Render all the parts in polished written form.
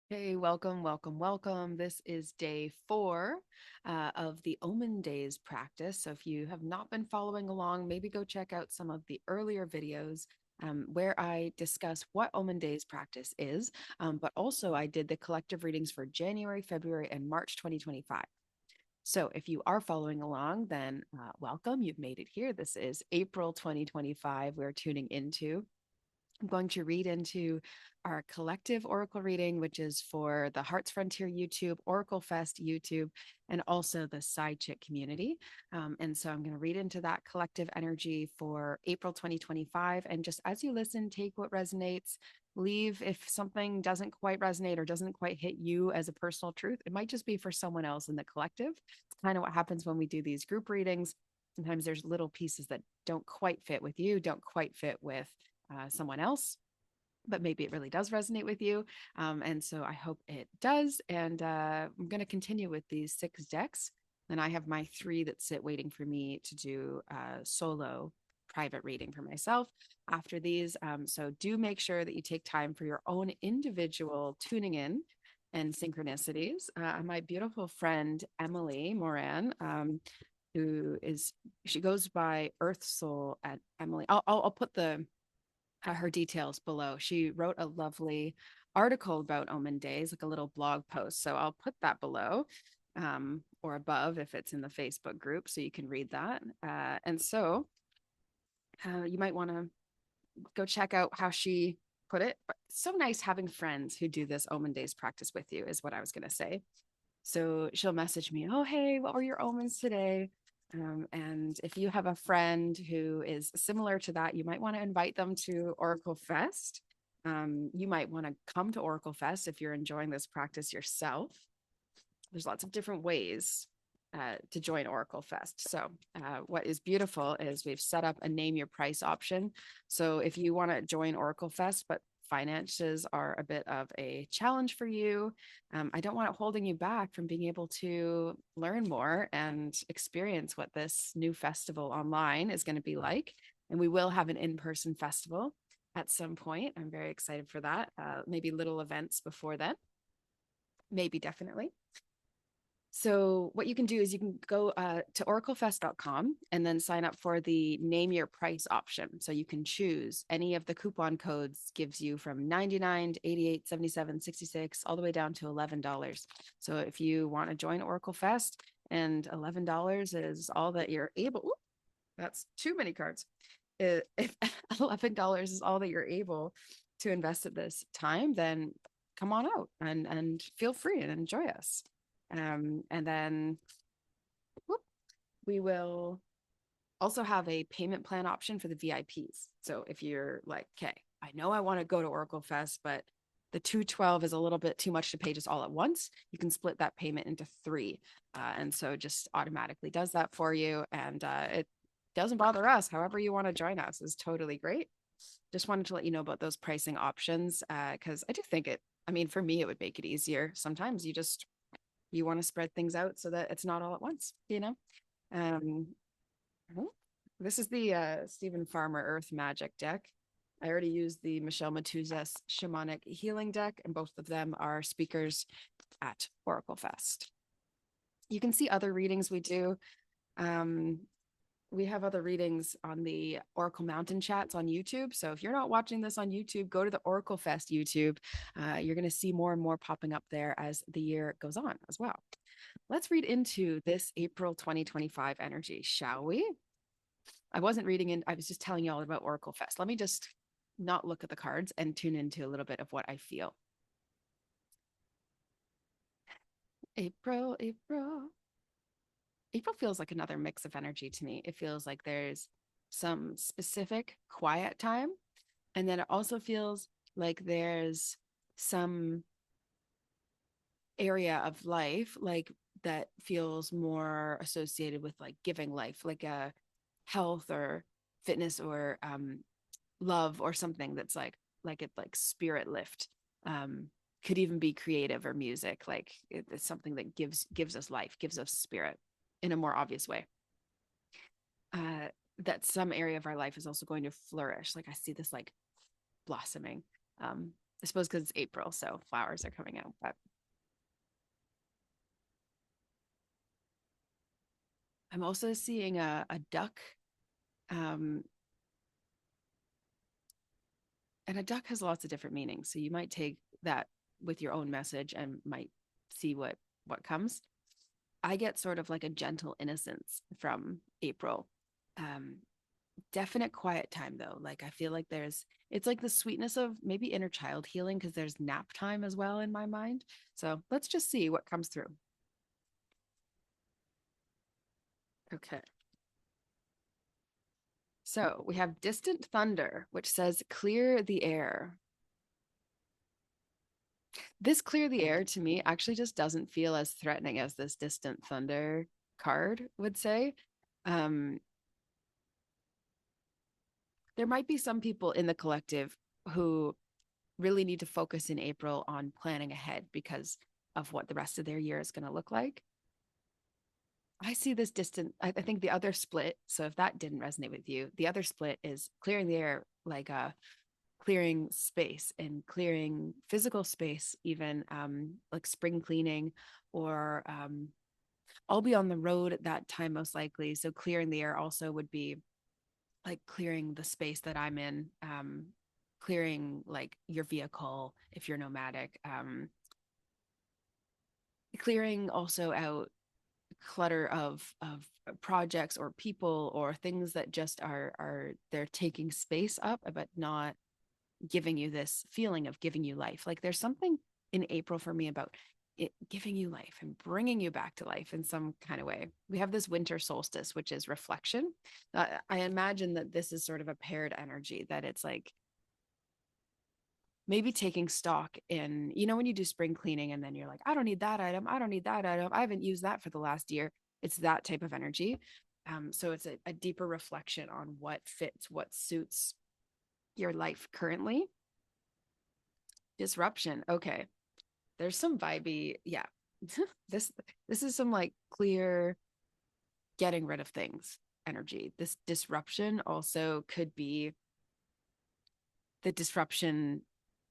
Hey, welcome, welcome, welcome. This is day four of the Omen Days practice. So, if you have not been following along, maybe go check out some of the earlier videos where I discuss what Omen Days practice is. But also, I did the collective readings for January, February, and March 2025. So, if you are following along, then welcome. You've made it here. This is April 2025. We're tuning into. I'm going to read into our collective Oracle reading, which is for the Hearts Frontier YouTube, Oracle Fest YouTube, and also the Side Chick community. And so I'm going to read into that collective energy for April 2025. And just as you listen, take what resonates, leave if something doesn't quite resonate or doesn't quite hit you as a personal truth. It might just be for someone else in the collective. It's kind of what happens when we do these group readings. Sometimes there's little pieces that don't quite fit with you, don't quite fit with someone else, but maybe it really does resonate with you. And so I hope it does. And I'm going to continue with these six decks. Then I have my three that sit waiting for me to do a solo private reading for myself after these. So do make sure that you take time for your own individual tuning in and synchronicities. My beautiful friend Emily Moran, who is she goes by Earth Soul at Emily. I'll put the her details below. She wrote a lovely article about Omen Days, like a little blog post. So I'll put that below or above if it's in the Facebook group so you can read that. And so you might want to go check out how she put it. But it's so nice having friends who do this Omen Days practice with you, is what I was going to say. So she'll message me, oh, hey, what were your omens today? And if you have a friend who is similar to that, you might want to invite them to Oracle Fest. You might want to come to Oracle Fest if you're enjoying this practice yourself. There's lots of different ways to join Oracle Fest. So, what is beautiful is we've set up a name your price option. So, if you want to join Oracle Fest, but finances are a bit of a challenge for you, I don't want it holding you back from being able to learn more and experience what this new festival online is going to be like. And we will have an in person festival at some point. I'm very excited for that. Maybe little events before then, maybe definitely. So what you can do is you can go to oraclefest.com and then sign up for the name your price option. So you can choose any of the coupon codes gives you from 99 to 88, 77, 66, all the way down to $11. So if you want to join Oracle Fest and $11 is all that you're able, ooh, that's too many cards. If $11 is all that you're able to invest at this time, then come on out and feel free and enjoy us. And then whoop, we will also have a payment plan option for the VIPs. So if you're like, okay, I know I want to go to Oracle Fest, but the 212 is a little bit too much to pay just all at once. You can split that payment into three. And so just automatically does that for you. And it doesn't bother us. However, you want to join us is totally great. Just wanted to let you know about those pricing options because I do think it, I mean, for me, it would make it easier. Sometimes you want to spread things out so that it's not all at once, you know? Um, this is the Stephen Farmer Earth Magic deck. I already used the Michelle Matuzas Shamanic Healing deck, and both of them are speakers at Oracle Fest. You can see other readings we do. Um, we have other readings on the Oracle Mountain chats on YouTube. So if you're not watching this on YouTube, go to the Oracle Fest YouTube. You're going to see more and more popping up there as the year goes on as well. Let's read into this April 2025 energy, shall we? I wasn't reading in, I was just telling you all about Oracle Fest. Let me just not look at the cards and tune into a little bit of what I feel. April, April. April feels like another mix of energy to me. It feels like there's some specific quiet time. And then it also feels like there's some area of life like that feels more associated with like giving life, like a health or fitness or love or something that's like it like spirit lift. Could even be creative or music, like it's something that gives us life, gives us spirit in a more obvious way. uh that some area of our life is also going to flourish, like I see this like blossoming. I suppose because it's April, so flowers are coming out. But I'm also seeing a duck. Um, and a duck has lots of different meanings. So you might take that with your own message and might see what comes. I get sort of like a gentle innocence from April. Um, Definite quiet time though. Like I feel like there's it's like the sweetness of maybe inner child healing because there's nap time as well in my mind. So let's just see what comes through. Okay. So we have distant thunder, which says clear the air. This clear the air to me actually just doesn't feel as threatening as this distant thunder card would say. Um, there might be some people in the collective who really need to focus in April on planning ahead because of what the rest of their year is going to look like. I see this distant, I think the other split. So if that didn't resonate with you, the other split is clearing the air, like clearing space and clearing physical space, even like spring cleaning or I'll be on the road at that time most likely. So clearing the air also would be like clearing the space that I'm in, clearing like your vehicle if you're nomadic, clearing also out clutter of projects or people or things that just are they're taking space up but not giving you this feeling of giving you life. Like there's something in April for me about it giving you life and bringing you back to life in some kind of way. We have this winter solstice, which is reflection. I imagine that this is sort of a paired energy, that it's like maybe taking stock in, when you do spring cleaning and then you're like, I don't need that item. I don't need that item. I haven't used that for the last year. It's that type of energy. So it's a deeper reflection on what fits, what suits your life currently. Disruption. Okay. There's some vibey. Yeah. this this is some like clear getting rid of things energy. This disruption also could be the disruption.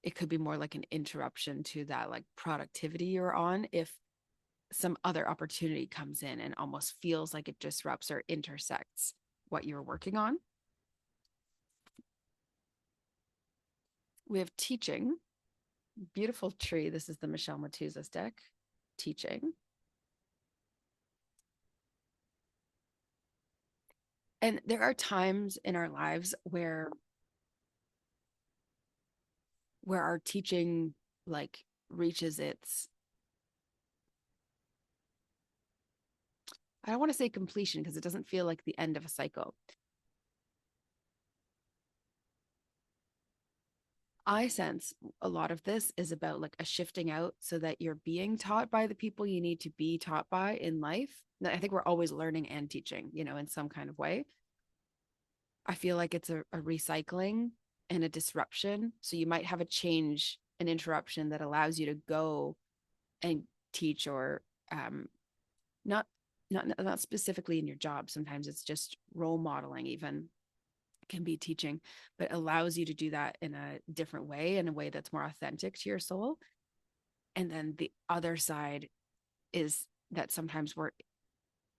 It could be more like an interruption to that like productivity you're on if some other opportunity comes in and almost feels like it disrupts or intersects what you're working on. We have teaching. Beautiful tree. This is the Michelle Matuzas deck. Teaching. And there are times in our lives where our teaching like reaches its, I don't want to say completion because it doesn't feel like the end of a cycle. I sense a lot of this is about like a shifting out so that you're being taught by the people you need to be taught by in life. I think we're always learning and teaching, in some kind of way. I feel like it's a recycling and a disruption. So you might have a change, an interruption that allows you to go and teach or not not specifically in your job. Sometimes it's just role modeling, even can be teaching, but allows you to do that in a different way, in a way that's more authentic to your soul. And then the other side is that sometimes we're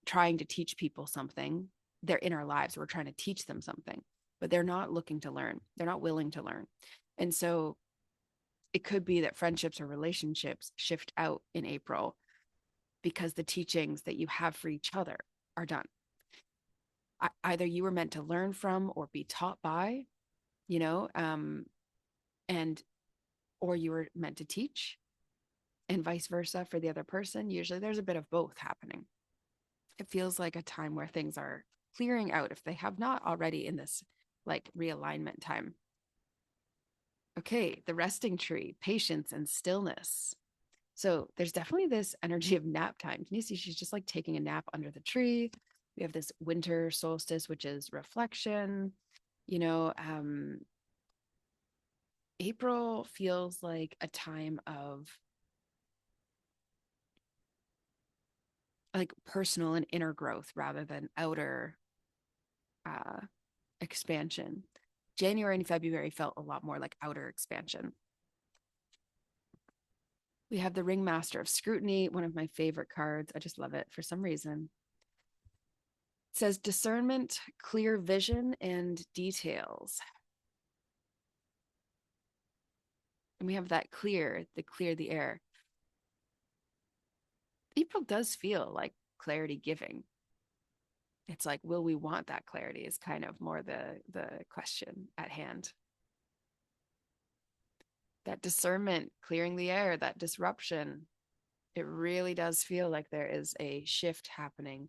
trying to teach people something. They're in our lives, we're trying to teach them something, but they're not looking to learn, they're not willing to learn. And so it could be that friendships or relationships shift out in April because the teachings that you have for each other are done. Either you were meant to learn from or be taught by, you know, and or you were meant to teach, and vice versa for the other person. Usually there's a bit of both happening. It feels like a time where things are clearing out if they have not already in this like realignment time. Okay, the resting tree, patience and stillness. So there's definitely this energy of nap time. Can you see she's just like taking a nap under the tree? We have this winter solstice, which is reflection. You know, April feels like a time of like personal and inner growth rather than outer uh, expansion. January and February felt a lot more like outer expansion. We have the Ringmaster of Scrutiny, one of my favorite cards. I just love it for some reason. It says discernment, clear vision, and details. And we have that clear the air. April does feel like clarity giving. It's like, will we want that clarity is kind of more the question at hand. That discernment, clearing the air, that disruption, it really does feel like there is a shift happening.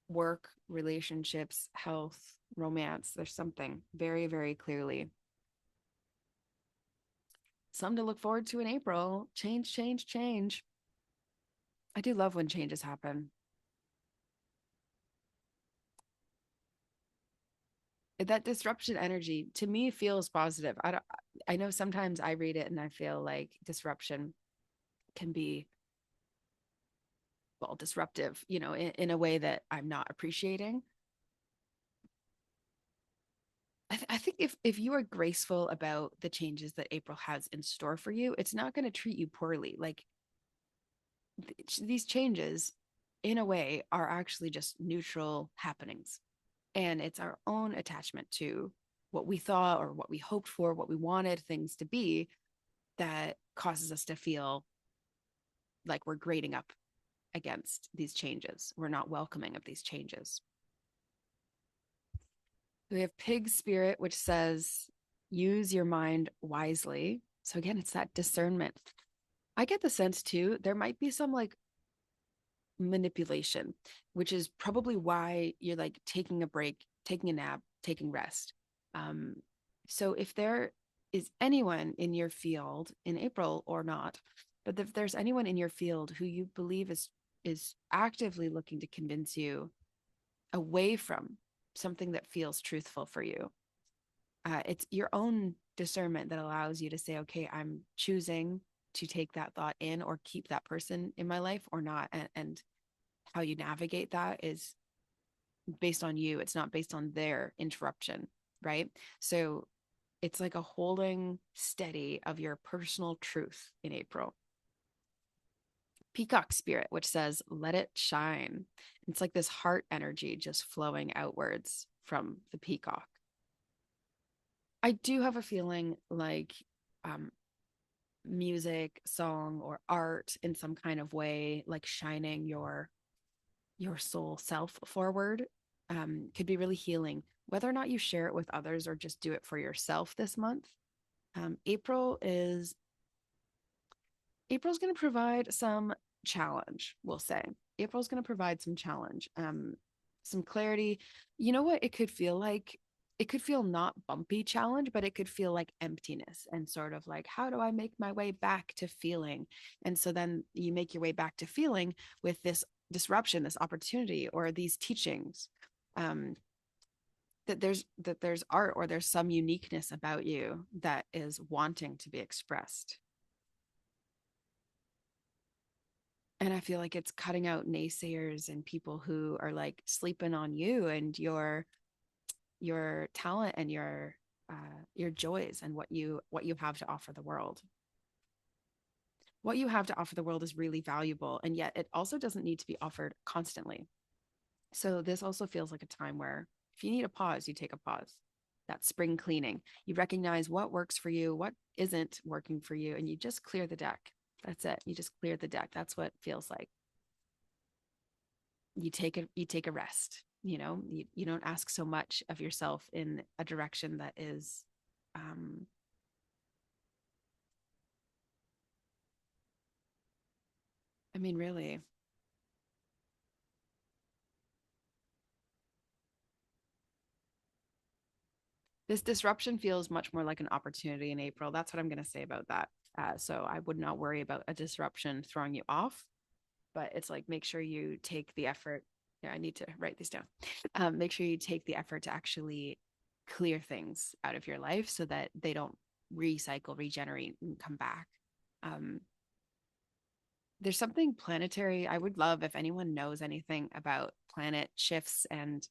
Work, relationships, health, romance, there's something very, very clearly. Something to look forward to in April. Change, change, change. I do love when changes happen. That disruption energy to me feels positive. I know sometimes I read it and I feel like disruption can be, well, disruptive, in a way that I'm not appreciating. I think if you are graceful about the changes that April has in store for you, it's not going to treat you poorly. Like these changes, in a way, are actually just neutral happenings. And it's our own attachment to what we thought or what we hoped for, what we wanted things to be that causes us to feel like we're grading up against these changes. We're not welcoming of these changes. We have pig spirit, which says, use your mind wisely. So again, it's that discernment. I get the sense too, there might be some like manipulation, which is probably why you're like taking a break, taking a nap, taking rest. Um, so if there is anyone in your field in April or not, but if there's anyone in your field who you believe is actively looking to convince you away from something that feels truthful for you, it's your own discernment that allows you to say, okay, I'm choosing to take that thought in or keep that person in my life or not. And how you navigate that is based on you. It's not based on their interruption, right? So it's like a holding steady of your personal truth in April. Peacock spirit, which says, let it shine. It's like this heart energy just flowing outwards from the peacock. I do have a feeling like um, music, song, or art in some kind of way, like shining your soul self forward, could be really healing. Whether or not you share it with others or just do it for yourself this month, April is April's going to provide some challenge. We'll say April's going to provide some challenge, some clarity. You know what it could feel like? It could feel not bumpy challenge, but it could feel like emptiness and sort of like, how do I make my way back to feeling? And so then you make your way back to feeling with this disruption, this opportunity, or these teachings. Um, that there's art or there's some uniqueness about you that is wanting to be expressed. And I feel like it's cutting out naysayers and people who are like sleeping on you and your talent and your joys and what you have to offer the world. What you have to offer the world is really valuable, and yet it also doesn't need to be offered constantly. So this also feels like a time where if you need a pause, you take a pause. That spring cleaning, you recognize what works for you, what isn't working for you, and you just clear the deck. That's it. You just clear the deck. That's what it feels like. You take a rest. You don't ask so much of yourself in a direction that is um I mean, really, this disruption feels much more like an opportunity in April. That's what I'm going to say about that. So I would not worry about a disruption throwing you off, but it's like make sure you take the effort. Yeah, I need to write these down. Make sure you take the effort to actually clear things out of your life so that they don't recycle, regenerate, and come back. Um, there's something planetary. I would love if anyone knows anything about planet shifts, and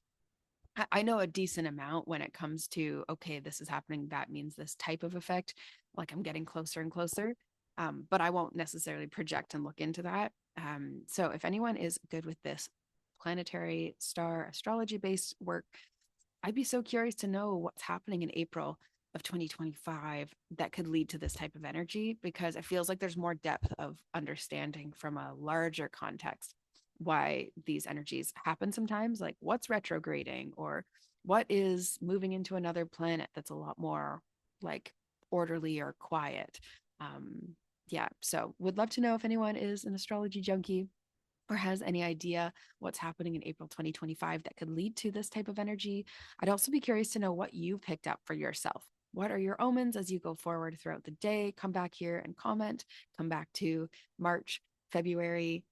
I know a decent amount when it comes to, okay, this is happening. That means this type of effect. Like I'm getting closer and closer. but I won't necessarily project and look into that. So if anyone is good with this planetary star astrology based work, I'd be so curious to know what's happening in April of 2025 that could lead to this type of energy, because it feels like there's more depth of understanding from a larger context why these energies happen sometimes, like what's retrograding or what is moving into another planet that's a lot more like orderly or quiet. Yeah, so would love to know if anyone is an astrology junkie or has any idea what's happening in April 2025 that could lead to this type of energy. I'd also be curious to know what you picked up for yourself. What are your omens as you go forward throughout the day? Come back here and comment. Come back to March, February,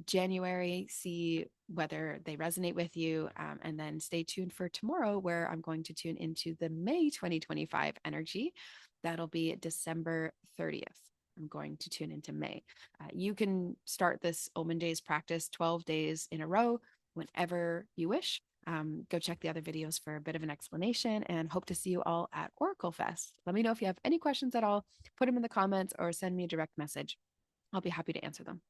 January, see whether they resonate with you. And then stay tuned for tomorrow, where I'm going to tune into the May 2025 energy. That'll be December 30th. I'm going to tune into May. You can start this Omen Days practice 12 days in a row whenever you wish. Go check the other videos for a bit of an explanation, and hope to see you all at Oracle Fest. Let me know if you have any questions at all. Put them in the comments or send me a direct message. I'll be happy to answer them.